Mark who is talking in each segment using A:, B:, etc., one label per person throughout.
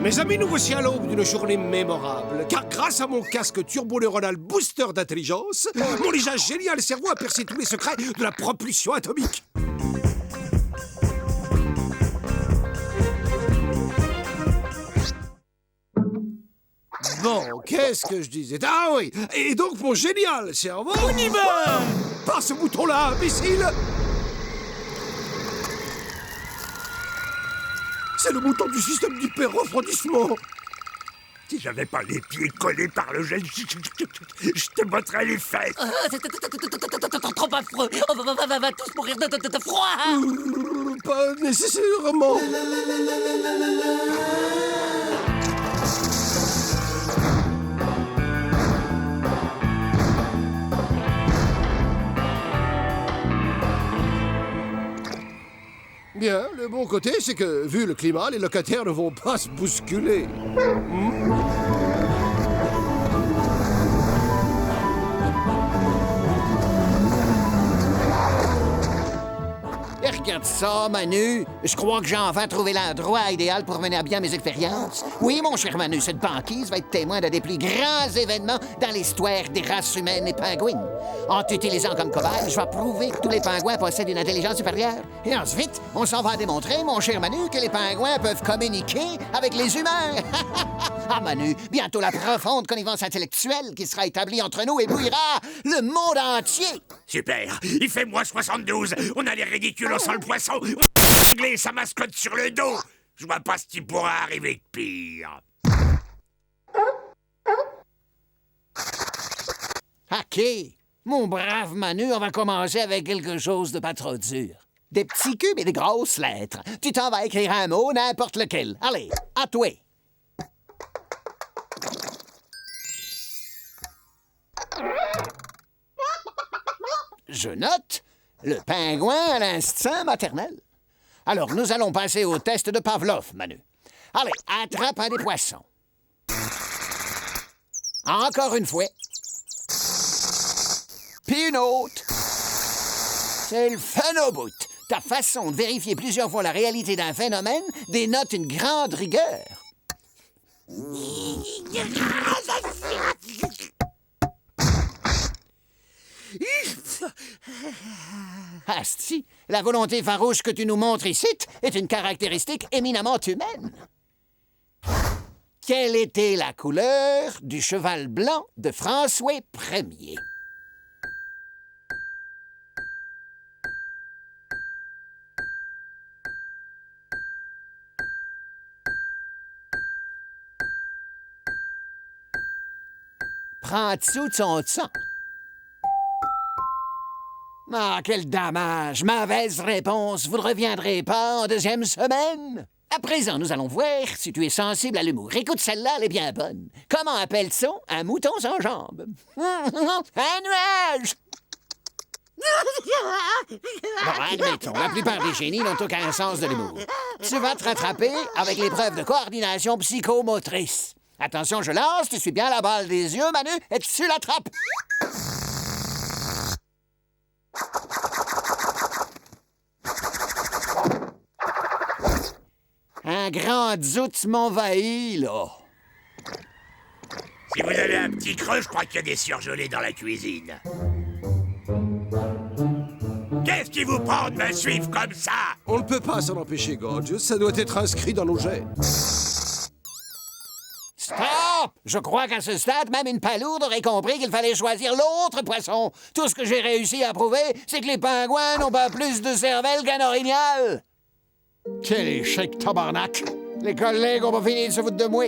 A: Mes amis, nous voici à l'aube d'une journée mémorable, car grâce à mon casque turboneuronal booster d'intelligence, mon déjà génial cerveau a percé tous les secrets de la propulsion atomique. Bon, qu'est-ce que je disais? Ah oui, et donc mon génial cerveau...
B: On y va!
A: Pas ce bouton-là, imbécile! C'est le bouton du système d'hyper-refroidissement.
C: Si j'avais pas les pieds collés par le gel, je te botterais les fesses.
B: C'est trop affreux. On va tous mourir de froid.
A: Pas nécessairement. Bien, le bon côté, c'est que, vu le climat, les locataires ne vont pas se bousculer.
D: Et regarde ça, Manu. Je crois que j'ai enfin trouvé l'endroit idéal pour mener à bien mes expériences. Oui, mon cher Manu, cette banquise va être témoin d'un des plus grands événements dans l'histoire des races humaines et pingouines. En t'utilisant comme cobaye, je vais prouver que tous les pingouins possèdent une intelligence supérieure. Et ensuite, on s'en va démontrer, mon cher Manu, que les pingouins peuvent communiquer avec les humains. Ah, Manu, bientôt la profonde connivence intellectuelle qui sera établie entre nous éblouira le monde entier.
C: Super, il fait moins 72, on a les ridicules au sol poisson, on a réglé sa mascotte sur le dos. Je vois pas ce qui pourra arriver de pire.
D: OK. Mon brave Manu, on va commencer avec quelque chose de pas trop dur. Des petits cubes et des grosses lettres. Tu t'en vas écrire un mot, n'importe lequel. Allez, à toi. Je note le pingouin à l'instinct maternel. Alors, nous allons passer au test de Pavlov, Manu. Allez, attrape un des poissons. Encore une fois. Puis une autre. C'est le fun au bout. Ta façon de vérifier plusieurs fois la réalité d'un phénomène dénote une grande rigueur. Asti, la volonté farouche que tu nous montres ici est une caractéristique éminemment humaine. Quelle était la couleur du cheval blanc de François Ier? Prends dessous de son sang. Ah, quel dommage! Mauvaise réponse. Vous ne reviendrez pas en deuxième semaine. À présent, nous allons voir si tu es sensible à l'humour. Écoute, celle-là, elle est bien bonne. Comment appelle-t-on un mouton sans jambes? Un nuage! Bon, admettons, la plupart des génies n'ont aucun sens de l'humour. Tu vas te rattraper avec l'épreuve de coordination psychomotrice. Attention, je lance, tu suis bien la balle des yeux, Manu, et tu l'attrapes. Un grand doute m'envahit, là.
C: Si vous avez un petit creux, je crois qu'il y a des surgelés dans la cuisine. Qu'est-ce qui vous prend de me suivre comme ça?
A: On ne peut pas s'en empêcher, Gorge. Ça doit être inscrit dans nos gènes.
D: Stop! Je crois qu'à ce stade, même une palourde aurait compris qu'il fallait choisir l'autre poisson. Tout ce que j'ai réussi à prouver, c'est que les pingouins n'ont pas plus de cervelle qu'un orignal. Quel échec, tabarnak! Les collègues ont pas fini de se foutre de moi.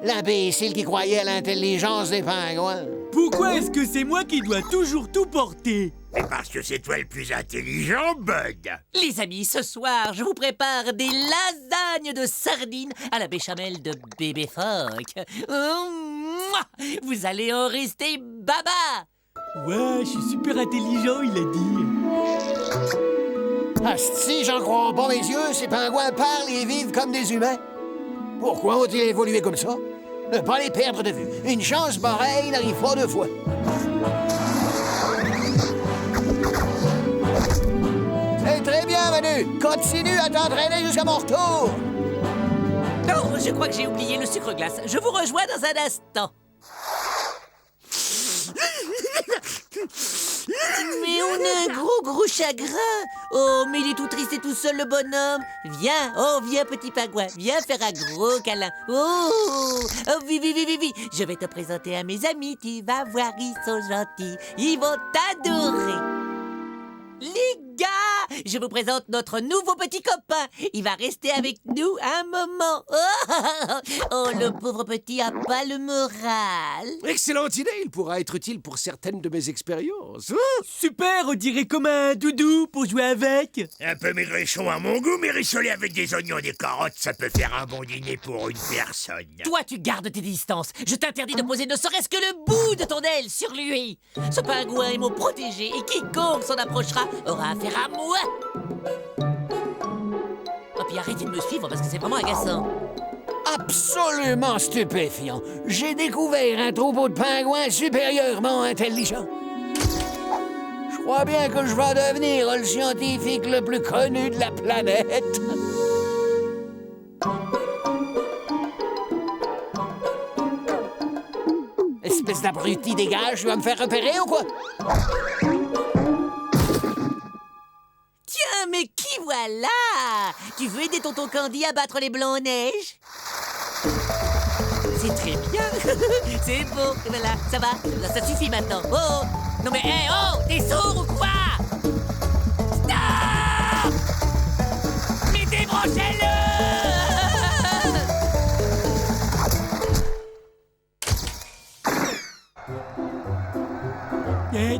D: L'imbécile qui croyait à l'intelligence des pingouins.
B: Pourquoi est-ce que c'est moi qui dois toujours tout porter?
C: C'est parce que c'est toi le plus intelligent, Bud.
B: Les amis, ce soir, je vous prépare des lasagnes de sardines à la béchamel de bébé phoque. Vous allez en rester baba. Ouais, je suis super intelligent, il a dit.
D: Asti, j'en crois pas mes yeux, ces pingouins parlent et vivent comme des humains. Pourquoi ont-ils évolué comme ça? Ne pas les perdre de vue. Une chance pareille n'arrive pas deux fois. C'est très bien, Manu. Continue à t'entraîner jusqu'à mon retour.
B: Non, je crois que j'ai oublié le sucre glace. Je vous rejoins dans un instant. Mais on a un gros chagrin. Oh, mais il est tout triste et tout seul, le bonhomme. Viens, petit pingouin, viens faire un gros câlin. Oh, oui. Je vais te présenter à mes amis, tu vas voir, ils sont gentils. Ils vont t'adorer. Les gars, je vous présente notre nouveau petit copain. Il va rester avec nous un moment. Oh, le pauvre petit a pas le moral.
A: Excellente idée, il pourra être utile pour certaines de mes expériences.
E: Super, on dirait comme un doudou pour jouer avec.
C: Un peu maigrichon à mon goût, mais rissolé avec des oignons et des carottes, ça peut faire un bon dîner pour une personne.
B: Toi, tu gardes tes distances. Je t'interdis de poser ne serait-ce que le bout de ton aile sur lui. Ce pingouin est mon protégé et quiconque s'en approchera aura affaire à moi. Oh, puis arrêtez de me suivre parce que c'est vraiment agaçant.
D: Absolument stupéfiant. J'ai découvert un troupeau de pingouins supérieurement intelligents. Je crois bien que je vais devenir le scientifique le plus connu de la planète. Espèce d'abruti, dégage, tu vas me faire repérer ou quoi?
B: Tiens, mais qui voilà? Tu veux aider tonton Candy à battre les Blancs-Neiges? C'est très bien. C'est beau. Et voilà, ça va. Ça suffit maintenant. Oh! Non mais, t'es sourd ou quoi? Stop! Mais débranchez-le!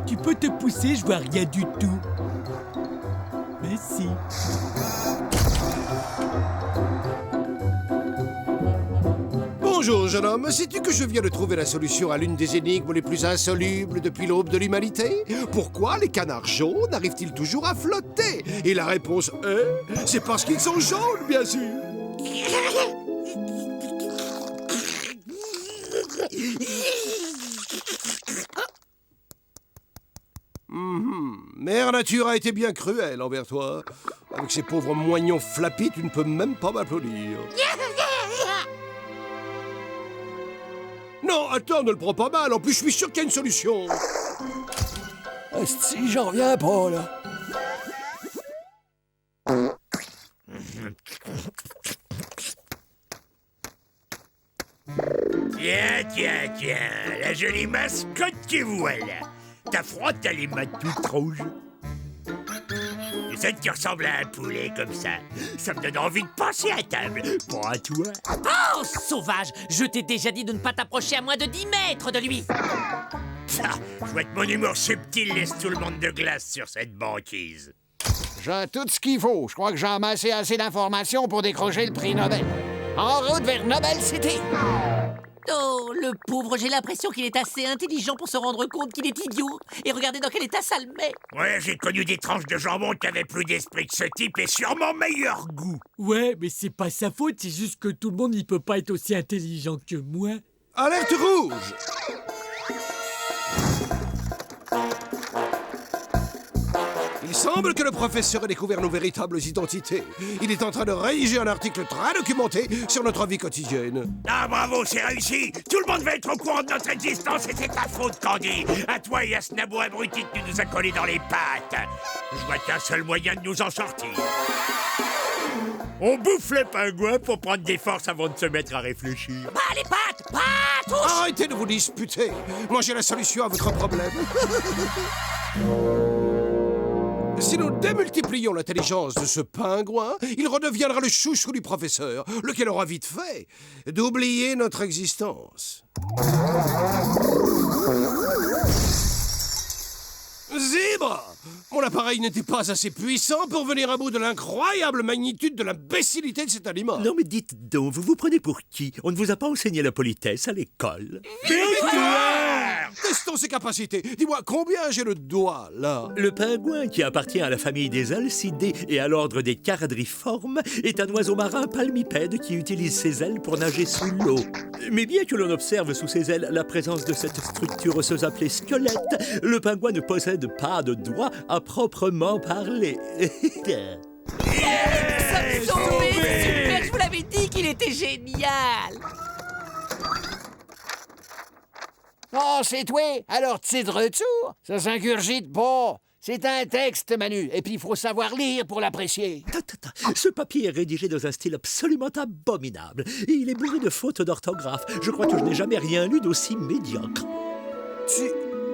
E: Tu peux te pousser, je vois rien du tout. Mais si.
A: Bonjour, jeune homme. Sais-tu que je viens de trouver la solution à l'une des énigmes les plus insolubles depuis l'aube de l'humanité? Pourquoi les canards jaunes arrivent-ils toujours à flotter? Et la réponse est... c'est parce qu'ils sont jaunes, bien sûr. Mère Nature a été bien cruelle envers toi. Avec ces pauvres moignons flappis, tu ne peux même pas m'applaudir. Non, attends, ne le prends pas mal. En plus, je suis sûr qu'il y a une solution.
D: Asti, j'en reviens pas, là.
C: Tiens, la jolie mascotte que voilà. T'as froid, t'as les mains toutes rouges. Et ça qui ressemble à un poulet comme ça, ça me donne envie de passer à table. Pas à toi.
B: Oh, sauvage! Je t'ai déjà dit de ne pas t'approcher à moins de 10 mètres de lui.
C: Ça, je vois que mon humour subtil laisse tout le monde de glace sur cette banquise.
D: J'ai tout ce qu'il faut. Je crois que j'ai amassé assez d'informations pour décrocher le prix Nobel. En route vers Nobel City.
B: Oh, le pauvre, j'ai l'impression qu'il est assez intelligent pour se rendre compte qu'il est idiot. Et regardez dans quel état ça le met.
C: Ouais, j'ai connu des tranches de jambon qui avaient plus d'esprit que ce type et sûrement meilleur goût.
E: Ouais, mais c'est pas sa faute, c'est juste que tout le monde n'y peut pas être aussi intelligent que moi.
A: Alerte rouge! Il semble que le professeur ait découvert nos véritables identités. Il est en train de rédiger un article très documenté sur notre vie quotidienne.
C: Ah, bravo, c'est réussi. Tout le monde va être au courant de notre existence et c'est ta faute, Candy. À toi et à ce nabot abruti que tu nous as collé dans les pattes. Je vois qu'un seul moyen de nous en sortir. On bouffe les pingouins pour prendre des forces avant de se mettre à réfléchir.
B: Pas les pattes! Pas touche!
A: Arrêtez de vous disputer. Moi, j'ai la solution à votre problème. Si nous démultiplions l'intelligence de ce pingouin, il redeviendra le chouchou du professeur, lequel aura vite fait d'oublier notre existence. Zèbre! Mon appareil n'était pas assez puissant pour venir à bout de l'incroyable magnitude de l'imbécilité de cet animal.
F: Non mais dites donc, vous vous prenez pour qui? On ne vous a pas enseigné la politesse à l'école.
A: Testons ses capacités. Dis-moi, combien j'ai le doigt, là?
F: Le pingouin, qui appartient à la famille des alcidés et à l'ordre des charadriformes, est un oiseau marin palmipède qui utilise ses ailes pour nager sous l'eau. Mais bien que l'on observe sous ses ailes la présence de cette structure osseuse appelée squelette, le pingouin ne possède pas de doigts à proprement parler.
B: Sauvé! Super! vous l'avais dit qu'il était génial.
D: Oh, c'est toi? Alors, tu de retour? Ça s'ingurgite pas. C'est un texte, Manu, et puis il faut savoir lire pour l'apprécier.
F: Ce papier est rédigé dans un style absolument abominable. Et il est bourré de fautes d'orthographe. Je crois que je n'ai jamais rien lu d'aussi médiocre.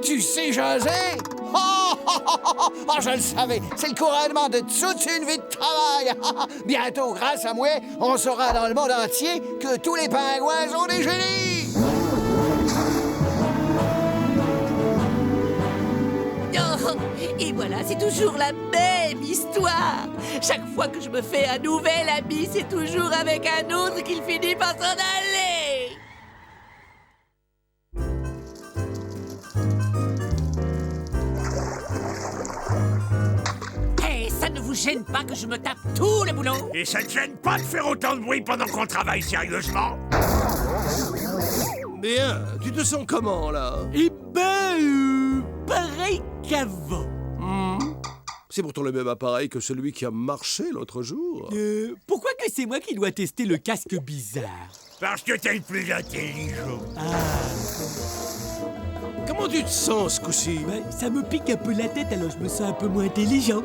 D: Tu sais jaser? Oh, je le savais. C'est le couronnement de toute une vie de travail. Bientôt, grâce à moi, on saura dans le monde entier que tous les pingouins sont des génies.
B: Oh, et voilà, c'est toujours la même histoire. Chaque fois que je me fais un nouvel ami, c'est toujours avec un autre qu'il finit par s'en aller. Hey, ça ne vous gêne pas que je me tape tout le boulot?
C: Et ça te gêne pas de faire autant de bruit pendant qu'on travaille sérieusement?
A: Bien, tu te sens comment, là?
E: Eh ben, pareil qu'avant.
A: C'est pourtant le même appareil que celui qui a marché l'autre jour.
E: Pourquoi que c'est moi qui dois tester le casque bizarre?
C: Parce que t'es le plus intelligent.
A: Comment tu te sens ce coup-ci?
E: Ben, ça me pique un peu la tête, alors je me sens un peu moins intelligent.